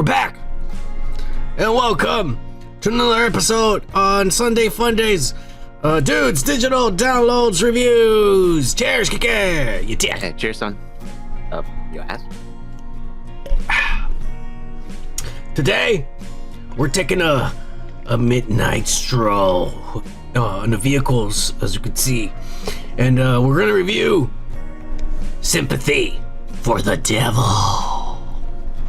We're back, and welcome to another episode on Sunday Fun Days. Dudes, digital downloads, reviews. Cheers, kike. You dick. Hey, cheers, son. Your ass. Today, we're taking a midnight stroll in the vehicles, as you can see, and we're gonna review Sympathy for the Devil.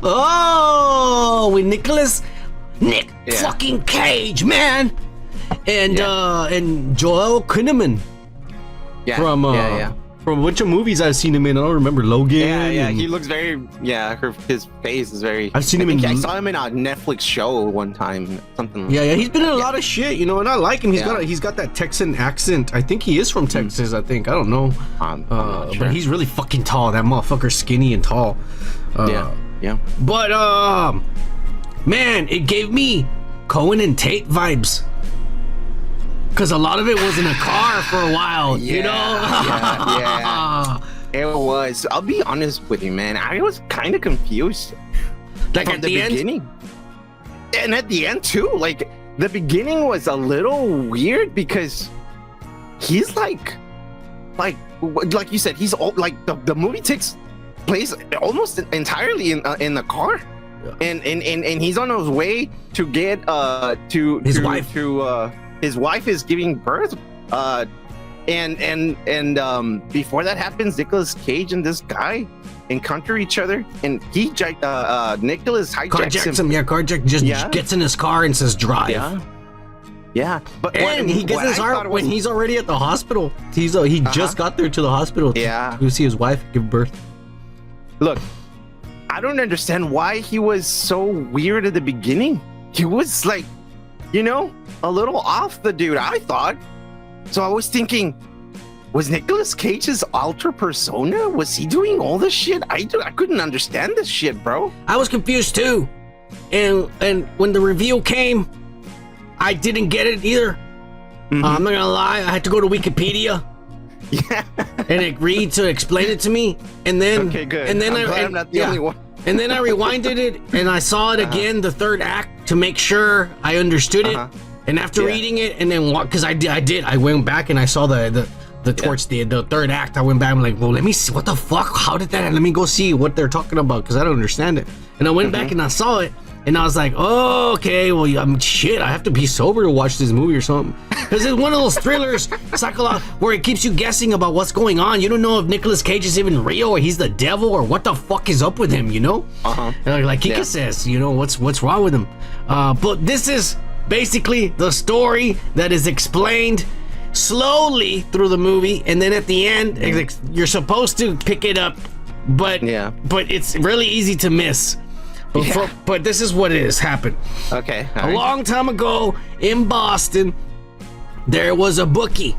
Oh, with Nick fucking Cage, man, and Joel Kinnaman. From a bunch of movies I've seen him in. I don't remember Logan. Yeah. He looks very. His face is very. I've seen him I saw him in a Netflix show one time. Something. Yeah. He's been in a lot of shit, you know, and I like him. He's got that Texan accent. I think he is from Texas. I think. I don't know. I'm not sure. But he's really fucking tall. That motherfucker's skinny and tall. Yeah. But man, it gave me Cohen and Tate vibes. Cause a lot of it was in a car for a while, you know? Yeah. It was. I'll be honest with you, man. I was kind of confused. Like from at the beginning. And at the end too. Like the beginning was a little weird because he's like you said, he's like the movie takes place almost entirely in the car. Yeah. And he's on his way to get his wife. His wife is giving birth, and before that happens, Nicolas Cage and this guy encounter each other, and Nicolas hijacks him. Carjack gets in his car and says drive. Yeah. But he gets in his car when he's already at the hospital. He just got there to the hospital. To see his wife give birth. Look, I don't understand why he was so weird at the beginning. He was like, you know, a little off the dude, I thought. So I was thinking, was Nicolas Cage's alter persona? Was he doing all this shit? I couldn't understand this shit, bro. I was confused too. And when the reveal came, I didn't get it either. Mm-hmm. I'm not gonna lie, I had to go to Wikipedia. Yeah. And agreed to explain it to me. And then okay, good. And then I'm not the only one. And then I rewinded it and I saw it again, the third act, to make sure I understood it. And after reading it, and then because I went back and I saw the towards the third act. I went back. I'm like, well, let me see what the fuck. How did that? Let me go see what they're talking about because I don't understand it. And I went back and I saw it, and I was like, oh, okay. Well, shit. I have to be sober to watch this movie or something because it's one of those thrillers, where it keeps you guessing about what's going on. You don't know if Nicolas Cage is even real or he's the devil or what the fuck is up with him. You know? And like Kika says, you know what's wrong with him. But this is basically the story that is explained slowly through the movie, and then at the end, you're supposed to pick it up, but it's really easy to miss. But this is what it has happened. Okay. A long time ago in Boston, there was a bookie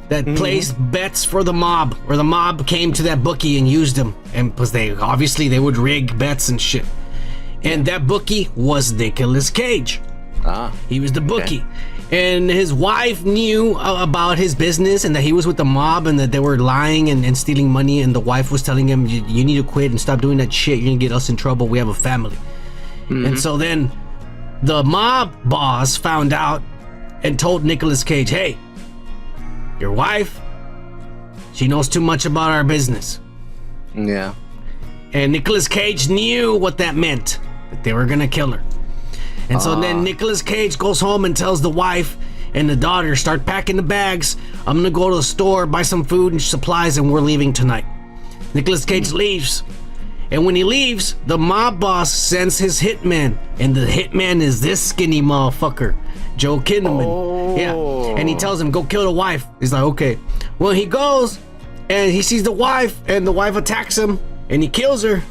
that placed bets for the mob, or the mob came to that bookie and used them, and because they would rig bets and shit. And that bookie was Nicolas Cage. He was the bookie. And his wife knew about his business and that he was with the mob and that they were lying and stealing money, and the wife was telling him, you need to quit and stop doing that shit. You're gonna get us in trouble. We have a family. And so then the mob boss found out and told Nicolas Cage, hey, your wife, she knows too much about our business. Yeah. And Nicolas Cage knew what that meant, that they were gonna kill her. And so then Nicolas Cage goes home and tells the wife and the daughter, start packing the bags. I'm gonna go to the store, buy some food and supplies, and we're leaving tonight. Nicolas Cage leaves. And when he leaves, the mob boss sends his hitman. And the hitman is this skinny motherfucker, Joe Kinnaman. Yeah. And he tells him, go kill the wife. He's like, okay. Well, he goes and he sees the wife, and the wife attacks him and he kills her.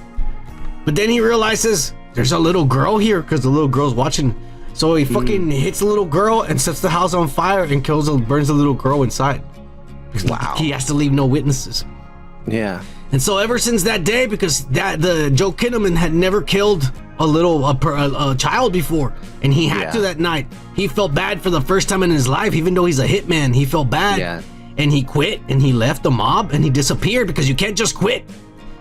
But then he realizes there's a little girl here because the little girl's watching. So he fucking hits the little girl and sets the house on fire and burns the little girl inside. Wow. He has to leave no witnesses. Yeah. And so ever since that day, because the Joe Kinnaman had never killed a child before, and he had to that night. He felt bad for the first time in his life, even though he's a hitman. He felt bad, and he quit, and he left the mob, and he disappeared because you can't just quit.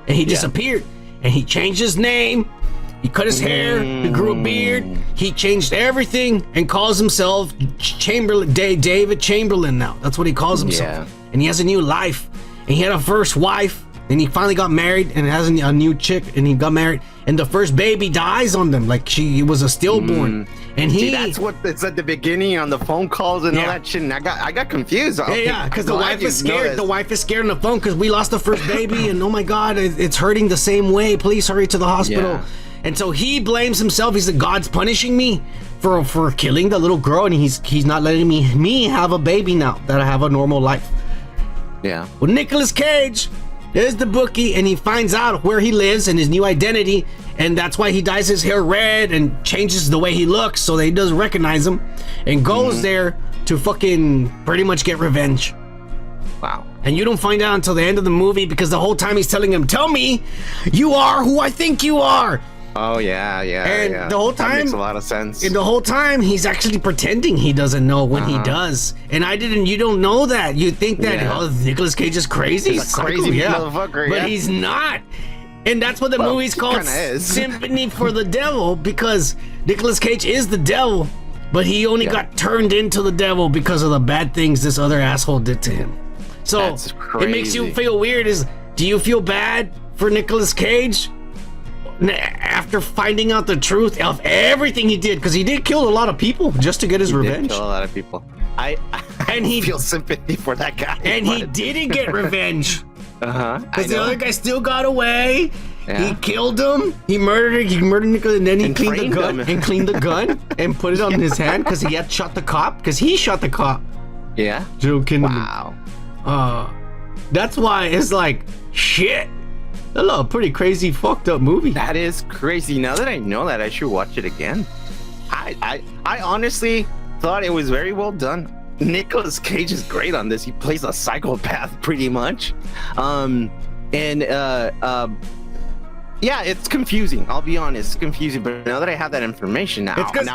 And he disappeared, and he changed his name, He cut his hair. He grew a beard. He changed everything and calls himself David Chamberlain now. That's what he calls himself. Yeah. And he has a new life. And he had a first wife. And he finally got married and has a new chick. And he got married. And the first baby dies on them. Like he was a stillborn. And he. See, that's what it's at the beginning on the phone calls and all that shit. And I got confused. Yeah, because the wife is scared. The wife is scared on the phone because we lost the first baby. And oh my God, it's hurting the same way. Please hurry to the hospital. Yeah. And so he blames himself. He said, God's punishing me for killing the little girl. And he's not letting me have a baby now that I have a normal life. Yeah. Well, Nicolas Cage is the bookie, and he finds out where he lives and his new identity, and that's why he dyes his hair red and changes the way he looks so that he doesn't recognize him, and goes there to fucking pretty much get revenge. Wow. And you don't find out until the end of the movie because the whole time he's telling him, tell me you are who I think you are. Oh, yeah. And the whole time, that makes a lot of sense. And the whole time, he's actually pretending he doesn't know when he does. And you don't know that. You think that, Nicolas Cage is crazy. He's a crazy motherfucker, But he's not. And that's what the movie's called Sympathy for the Devil, because Nicolas Cage is the devil, but he only got turned into the devil because of the bad things this other asshole did to him. So it makes you feel weird. Do you feel bad for Nicolas Cage? After finding out the truth of everything he did, because he did kill a lot of people just to get his revenge. Did kill a lot of people. I feel sympathy for that guy. And he didn't get revenge. Because the other guy still got away. Yeah. He killed him. He murdered Nicolas, and then he cleaned the gun and put it on his hand because he had shot the cop. Because he shot the cop. Yeah. Joe Kinnaman. Wow. That's why it's like shit. A pretty crazy, fucked up movie. That is crazy. Now that I know that, I should watch it again. I honestly thought it was very well done. Nicolas Cage is great on this. He plays a psychopath pretty much. Yeah, it's confusing. I'll be honest, it's confusing. But now that I have that information now I can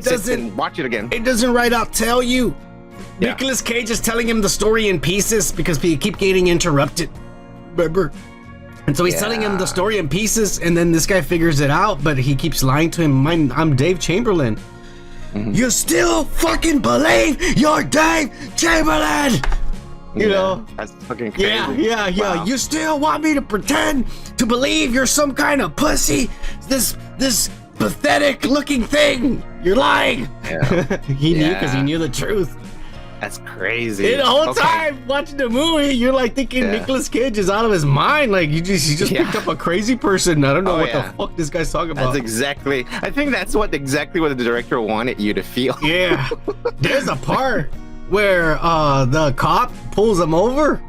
sit and watch it again. It doesn't right out tell you. Yeah. Nicolas Cage is telling him the story in pieces because we keep getting interrupted. Remember? And so he's telling him the story in pieces, and then this guy figures it out, but he keeps lying to him. I'm Dave Chamberlain. You still fucking believe you're Dave Chamberlain? You know? That's fucking crazy. Yeah. Wow. You still want me to pretend to believe you're some kind of pussy? This pathetic looking thing. You're lying. Yeah. He knew because he knew the truth. That's crazy. And the whole time watching the movie, you're like thinking Nicolas Cage is out of his mind. Like he just picked up a crazy person. I don't know what the fuck this guy's talking about. I think that's exactly what the director wanted you to feel. Yeah. There's a part where the cop pulls him over.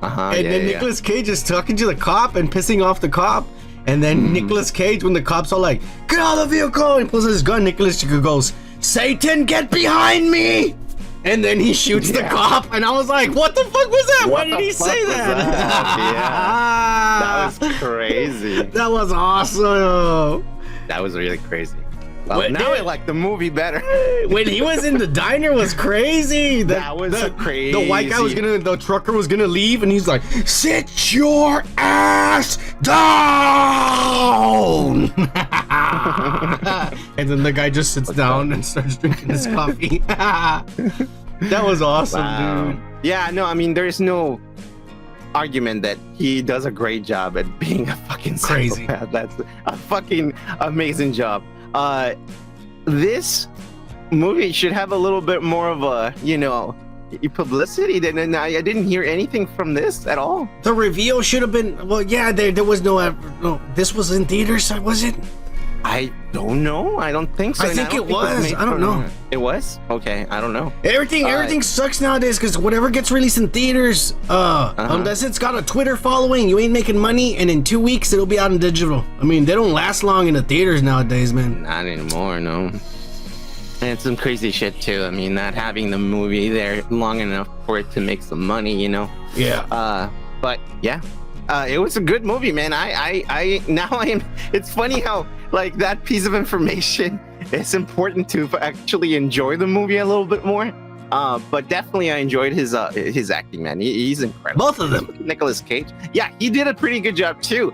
And then Nicolas Cage is talking to the cop and pissing off the cop. And then Nicolas Cage, when the cop's all like, get out of the vehicle, and pulls his gun, Nicolas Cage goes, Satan, get behind me! And then he shoots the cop, and I was like, what the fuck was that? Why did he say that? That was crazy. That was awesome. That was really crazy. Well, now I like the movie better. When he was in the diner was crazy. That was crazy. The white guy the trucker was gonna leave, and he's like, sit your ass down. And then the guy just sits down and starts drinking his coffee. That was awesome, dude. Yeah, no, I mean, there's no argument that he does a great job at being a fucking psychopath. That's a fucking amazing job. This movie should have a little bit more of a, publicity. I didn't hear anything from this at all. The reveal should have been, there was no, this was in theaters, was it? I don't know. I don't think so. I think it was. I don't know. It was? Okay, I don't know. Everything sucks nowadays because whatever gets released in theaters, unless it's got a Twitter following, you ain't making money, and in 2 weeks it'll be out in digital. I mean, they don't last long in the theaters nowadays, man. Not anymore, no. And some crazy shit too. I mean, not having the movie there long enough for it to make some money, Yeah. But yeah. It was a good movie, man. It's funny how that piece of information is important to actually enjoy the movie a little bit more. But definitely I enjoyed his acting, man. He's incredible. Both of them. Nicolas Cage. Yeah, he did a pretty good job too.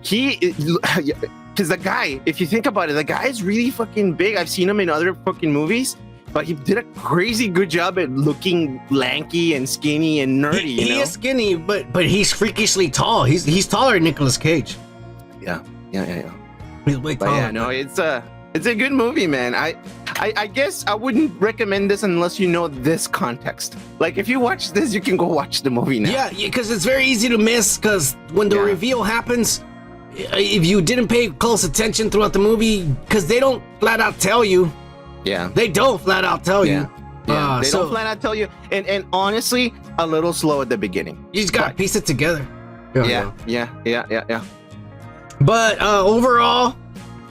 because the guy, if you think about it, the guy is really fucking big. I've seen him in other fucking movies, but he did a crazy good job at looking lanky and skinny and nerdy. He is skinny, but he's freakishly tall. He's taller than Nicolas Cage. Yeah. He's way But taller. yeah, no, it's a good movie, man. I guess I wouldn't recommend this unless you know this context. Like, if you watch this, you can go watch the movie now. Yeah, because it's very easy to miss. Because when the reveal happens, if you didn't pay close attention throughout the movie, because they don't flat out tell you. Yeah. They don't flat out tell you. Yeah. They don't flat out tell you. And honestly, a little slow at the beginning. You just gotta piece it together. Yeah. But overall,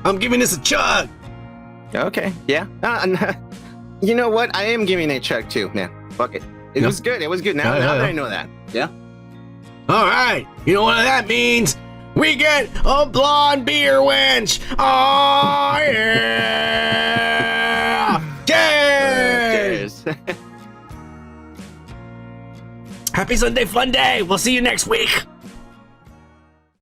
I'm giving this a chug. Okay. Yeah. You know what? I am giving it a check too, man. Fuck it. It was good. It was good. Now that I know that. Yeah. All right. You know what that means? We get a blonde beer wench. Oh yeah! Cheers! Cheers. Happy Sunday Fun Day. We'll see you next week.